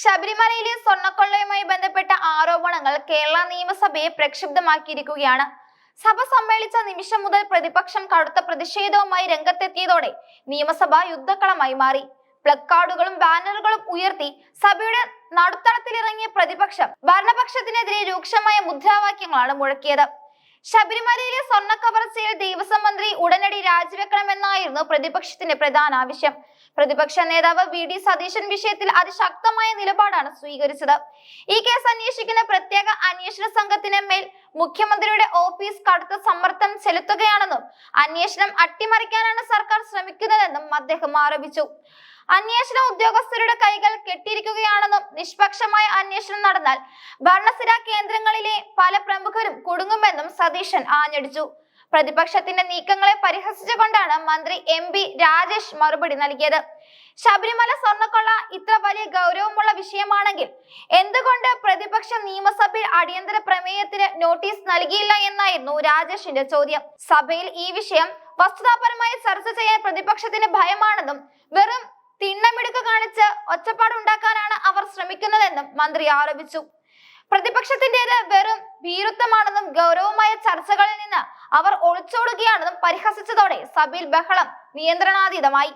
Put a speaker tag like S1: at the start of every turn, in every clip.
S1: ശബരിമലയിലെ സ്വർണ്ണക്കൊള്ളയുമായി ബന്ധപ്പെട്ട ആരോപണങ്ങൾ കേരള നിയമസഭയെ പ്രക്ഷുബ്ധമാക്കിയിരിക്കുകയാണ്. സഭ സമ്മേളിച്ച നിമിഷം മുതൽ പ്രതിപക്ഷം കടുത്ത പ്രതിഷേധവുമായി രംഗത്തെത്തിയതോടെ നിയമസഭ യുദ്ധക്കളമായി മാറി. പ്ലക്കാർഡുകളും ബാനറുകളും ഉയർത്തി സഭയുടെ നടുത്തളത്തിലിറങ്ങിയ പ്രതിപക്ഷം ഭരണപക്ഷത്തിനെതിരെ രൂക്ഷമായ മുദ്രാവാക്യങ്ങളാണ് മുഴക്കിയത്. ശബരിമലയിലെ സ്വർണ്ണ കവർച്ചയിൽ ദേവസ്വം മന്ത്രി ഉടനടി രാജിവെക്കണമെന്നായിരുന്നു പ്രതിപക്ഷത്തിന്റെ പ്രധാന ആവശ്യം. പ്രതിപക്ഷ നേതാവ് VD സതീശൻ വിഷയത്തിൽ അതിശക്തമായ നിലപാടാണ് സ്വീകരിച്ചത്. ഈ കേസ് അന്വേഷിക്കുന്ന പ്രത്യേക അന്വേഷണ സംഘത്തിന് മേൽ മുഖ്യമന്ത്രിയുടെ ഓഫീസ് കടുത്ത സമ്മർദ്ദം ചെലുത്തുകയാണെന്നും അന്വേഷണം അട്ടിമറിക്കാനാണ് സർക്കാർ ശ്രമിക്കുന്നതെന്നും അദ്ദേഹം ആരോപിച്ചു. അന്വേഷണ ഉദ്യോഗസ്ഥരുടെ കൈകൾ കെട്ടിയിരിക്കുകയാണെന്നും നിഷ്പക്ഷമായ അന്വേഷണം നടന്നാൽ ഭരണസിരാ കേന്ദ്രങ്ങളിലെ പല പ്രമുഖരും കുടുങ്ങുമെന്നും സതീശൻ ആഞ്ഞടിച്ചു. പ്രതിപക്ഷത്തിന്റെ നീക്കങ്ങളെ പരിഹസിച്ചുകൊണ്ടാണ് മന്ത്രി MP രാജേഷ് മറുപടി നൽകിയത്. ശബരിമല സ്വർണ്ണക്കൊള്ള ഇത്ര വലിയ ഗൗരവമുള്ള വിഷയമാണെങ്കിൽ എന്തുകൊണ്ട് പ്രതിപക്ഷം നിയമസഭയിൽ അടിയന്തര പ്രമേയത്തിന് നോട്ടീസ് നൽകിയില്ല എന്നായിരുന്നു രാജേഷിന്റെ ചോദ്യം. സഭയിൽ ഈ വിഷയം വസ്തുതാപരമായി ചർച്ച ചെയ്യാൻ പ്രതിപക്ഷത്തിന് ഭയമാണെന്നും വെറും തിണ്ണമിടുക്ക് കാണിച്ച് ഒച്ചപ്പാടുണ്ടാക്കാനാണ് അവർ ശ്രമിക്കുന്നതെന്നും മന്ത്രി ആരോപിച്ചു. പ്രതിപക്ഷത്തിന്റേത് വെറും ഭീരുത്വമാണെന്നും ഗൗരവമായ ചർച്ചകളിൽ നിന്ന് അവർ ഒളിച്ചോടുകയാണെന്നും പരിഹസിച്ചതോടെ സഭയിൽ ബഹളം നിയന്ത്രണാതീതമായി.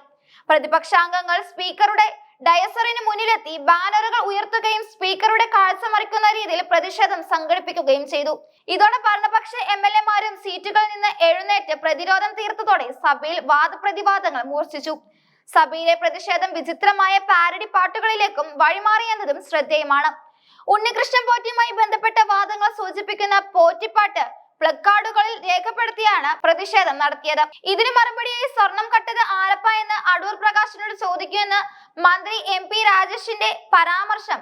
S1: പ്രതിപക്ഷാംഗങ്ങൾ സ്പീക്കറുടെ ഡയസറിന് മുന്നിലെത്തി ബാനറുകൾ ഉയർത്തുകയും സ്പീക്കറുടെ കാഴ്ച മറിക്കുന്ന രീതിയിൽ പ്രതിഷേധം സംഘടിപ്പിക്കുകയും ചെയ്തു. ഇതോടെ ഭരണപക്ഷ MLA-മാരും സീറ്റുകളിൽ നിന്ന് എഴുന്നേറ്റ് പ്രതിരോധം തീർത്തതോടെ സഭയിൽ വാദപ്രതിവാദങ്ങൾ മൂർച്ഛിച്ചു. സഭയിലെ പ്രതിഷേധം വിചിത്രമായ പാരഡി പാട്ടുകളിലേക്കും വഴിമാറിയെന്നതും ശ്രദ്ധേയമാണ്. ഉണ്ണികൃഷ്ണൻ പോറ്റിയുമായി ബന്ധപ്പെട്ട വാദങ്ങൾ സൂചിപ്പിക്കുന്ന പോറ്റിപ്പാട്ട് പ്ലക്കാർഡുകളിൽ രേഖപ്പെടുത്തിയാണ് പ്രതിഷേധം നടത്തിയത്. ഇതിന് മറുപടിയായി സ്വർണം കട്ടത് ആരപ്പ എന്ന് അടൂർ പ്രകാശിനോട് ചോദിക്കുമെന്ന് മന്ത്രി MP രാജേഷിന്റെ പരാമർശം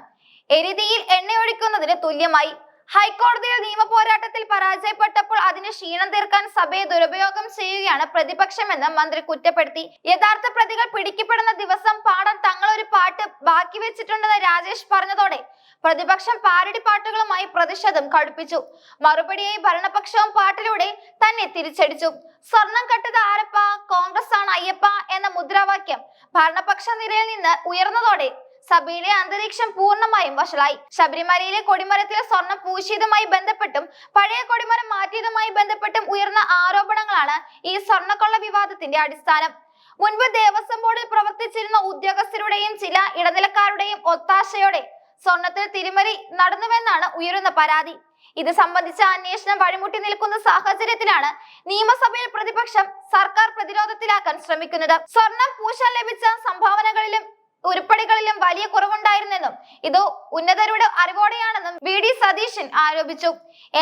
S1: എരിതിയിൽ എണ്ണയൊഴിക്കുന്നതിന് തുല്യമായി. ഹൈക്കോടതിയിൽ നിയമ പോരാട്ടത്തിൽ പരാജയപ്പെട്ടപ്പോൾ അതിന് ക്ഷീണം തീർക്കാൻ സഭയെ ദുരുപയോഗം ചെയ്യുകയാണ് പ്രതിപക്ഷമെന്ന് മന്ത്രി കുറ്റപ്പെടുത്തി. യഥാർത്ഥ പ്രതികൾ പിടിക്കപ്പെടുന്ന ദിവസം പാടാൻ തങ്ങൾ ഒരു പാട്ട് ബാക്കി വെച്ചിട്ടുണ്ടെന്ന് രാജേഷ് പറഞ്ഞതോടെ പ്രതിപക്ഷം പാരഡി പാട്ടുകളുമായി പ്രതിഷേധം കടുപ്പിച്ചു. മറുപടിയായി ഭരണപക്ഷവും പാട്ടിലൂടെ തന്നെ തിരിച്ചടിച്ചു. സ്വർണം കട്ടത് ആരപ്പ, കോൺഗ്രസ് ആണ് അയ്യപ്പ എന്ന മുദ്രാവാക്യം ഭരണപക്ഷ നിരയിൽ നിന്ന് ഉയർന്നതോടെ സഭയിലെ അന്തരീക്ഷം പൂർണ്ണമായും വഷളായി. ശബരിമലയിലെ കൊടിമരത്തിൽ സ്വർണം പൂശിയതുമായി ബന്ധപ്പെട്ടും പഴയ കൊടിമരം മാറ്റിയതുമായി ബന്ധപ്പെട്ടും ഉയർന്ന ആരോപണങ്ങളാണ് ഈ സ്വർണ്ണക്കൊള്ള വിവാദത്തിന്റെ അടിസ്ഥാനം. മുൻപ് ദേവസ്വം ബോർഡിൽ പ്രവർത്തിച്ചിരുന്ന ഉദ്യോഗസ്ഥരുടെയും ചില ഇടനിലക്കാരുടെയും ഒത്താശയോടെ സ്വർണത്തിൽ തിരിമറി നടന്നുവെന്നാണ് ഉയരുന്ന പരാതി. ഇത് സംബന്ധിച്ച അന്വേഷണം വഴിമുട്ടി നിൽക്കുന്ന സാഹചര്യത്തിലാണ് നിയമസഭയിൽ പ്രതിപക്ഷം സർക്കാർ പ്രതിരോധത്തിലാക്കാൻ ശ്രമിക്കുന്നത്. സ്വർണം പൂശാൻ ലഭിച്ച സംഭാവനകളിലും ഉരുപ്പടികളിലും വലിയ കുറവുണ്ടായിരുന്നെന്നും ഇത് ഉന്നതരുടെ അറിവോടെയാണെന്നും VD സതീശൻ ആരോപിച്ചു.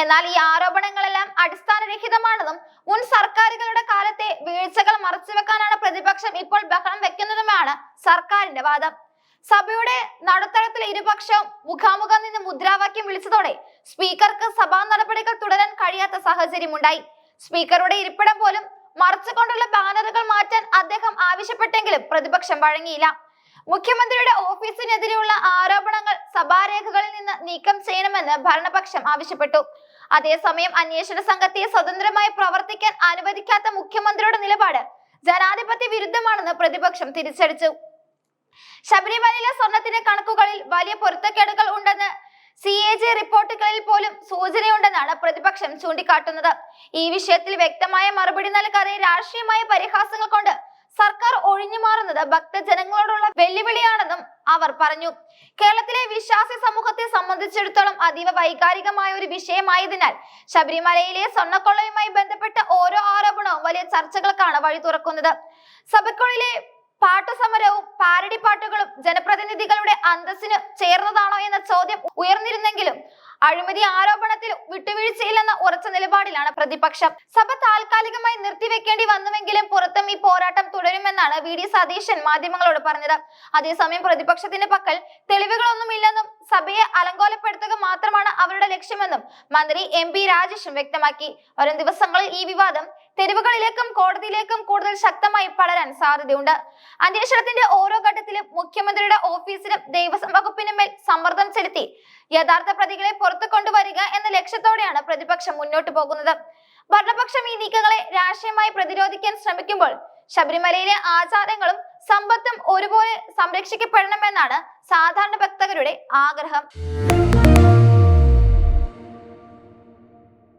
S1: എന്നാൽ ഈ ആരോപണങ്ങളെല്ലാം അടിസ്ഥാനരഹിതമാണെന്നും മുൻ സർക്കാരുകളുടെ കാലത്തെ വീഴ്ചകൾ മറച്ചുവെക്കാനാണ് പ്രതിപക്ഷം ഇപ്പോൾ ബഹളം വെക്കുന്നതുമാണ് സർക്കാരിന്റെ വാദം. സഭയുടെ നടുത്തളത്തിൽ ഇരുപക്ഷവും മുഖാമുഖം നിന്ന് മുദ്രാവാക്യം വിളിച്ചതോടെ സ്പീക്കർക്ക് സഭാ നടപടികൾ തുടരാൻ കഴിയാത്ത സാഹചര്യമുണ്ടായി. സ്പീക്കറുടെ ഇരിപ്പിടം പോലും മറച്ചുകൊണ്ടുള്ള ബാനറുകൾ മാറ്റാൻ അദ്ദേഹം ആവശ്യപ്പെട്ടെങ്കിലും പ്രതിപക്ഷം വഴങ്ങിയില്ല. മുഖ്യമന്ത്രിയുടെ ഓഫീസിനെതിരെയുള്ള ആരോപണങ്ങൾ സഭാരേഖകളിൽ നിന്ന് നീക്കം ചെയ്യണമെന്ന് ഭരണപക്ഷം ആവശ്യപ്പെട്ടു. അതേസമയം അന്വേഷണ സംഘത്തെ സ്വതന്ത്രമായി പ്രവർത്തിക്കാൻ അനുവദിക്കാത്ത മുഖ്യമന്ത്രിയുടെ നിലപാട് ജനാധിപത്യ വിരുദ്ധമാണെന്ന് പ്രതിപക്ഷം തിരിച്ചടിച്ചു. ശബരിമലയിലെ സ്വർണത്തിന്റെ കണക്കുകളിൽ വലിയ പൊരുത്തക്കേടുകൾ ഉണ്ടെന്ന് CAG റിപ്പോർട്ടുകളിൽ പോലും സൂചനയുണ്ടെന്നാണ് പ്രതിപക്ഷം ചൂണ്ടിക്കാട്ടുന്നത്. ഈ വിഷയത്തിൽ വ്യക്തമായ മറുപടി നൽകാതെ രാഷ്ട്രീയമായ പരിഹാസങ്ങൾ കൊണ്ട് സർക്കാർ ഒഴിഞ്ഞു മാറുന്നത് ഭക്തജനങ്ങളോടുള്ള വെല്ലുവിളിയാണെന്നും അവർ പറഞ്ഞു. കേരളത്തിലെ വിശ്വാസി സമൂഹത്തെ സംബന്ധിച്ചിടത്തോളം അതീവ വൈകാരികമായ ഒരു വിഷയമായതിനാൽ ശബരിമലയിലെ സ്വർണ്ണക്കൊള്ളയുമായി ബന്ധപ്പെട്ട ഓരോ ആരോപണവും വലിയ ചർച്ചകൾക്കാണ് വഴി തുറക്കുന്നത്. സഭയ്ക്കുള്ളിലെ പാട്ടുസമരവും പാരഡി പാട്ടുകളും ജനപ്രതിനിധികളുടെ അന്തസ്സിന് ചേർന്നതാണോ എന്ന ചോദ്യം ഉയർന്നിരുന്നെങ്കിലും അഴിമതി ആരോപണത്തിൽ വിട്ടുവീഴ്ചയില്ലെന്ന ഉറച്ച നിലപാടിലാണ് പ്രതിപക്ഷം. സഭ താൽക്കാലികമായി നിർത്തിവെക്കേണ്ടി വന്നുവെങ്കിലും പുറത്തും ഈ പോരാട്ടം തുടരുമെന്നാണ് VD സതീശൻ മാധ്യമങ്ങളോട് പറഞ്ഞത്. അതേസമയം പ്രതിപക്ഷത്തിന്റെ പക്കൽ തെളിവുകളൊന്നുമില്ലെന്നും സഭയെ അലങ്കോലപ്പെടുത്തുക മാത്രമാണ് അവരുടെ ലക്ഷ്യമെന്നും മന്ത്രി MP രാജേഷും വ്യക്തമാക്കി. വരും ദിവസങ്ങളിൽ ഈ വിവാദം തെരുവുകളിലേക്കും കോടതിയിലേക്കും കൂടുതൽ ശക്തമായി പടരാൻ സാധ്യതയുണ്ട്. അന്വേഷണത്തിന്റെ ഓരോ ഘട്ടത്തിലും മുഖ്യമന്ത്രിയുടെ ഓഫീസിനും ദേവസ്വം വകുപ്പിനും മേൽ സമ്മർദ്ദം ചെലുത്തി യഥാർത്ഥ പ്രതികളെ പുറത്തു കൊണ്ടുവരിക എന്ന ലക്ഷ്യത്തോടെയാണ് പ്രതിപക്ഷം മുന്നോട്ട് പോകുന്നത്. ഭരണപക്ഷം ഈ നീക്കങ്ങളെ രാഷ്ട്രീയമായി പ്രതിരോധിക്കാൻ ശ്രമിക്കുമ്പോൾ ശബരിമലയിലെ ആചാരങ്ങളും സമ്പത്തും ഒരുപോലെ സംരക്ഷിക്കപ്പെടണമെന്നാണ് സാധാരണ ഭക്തരുടെ ആഗ്രഹം.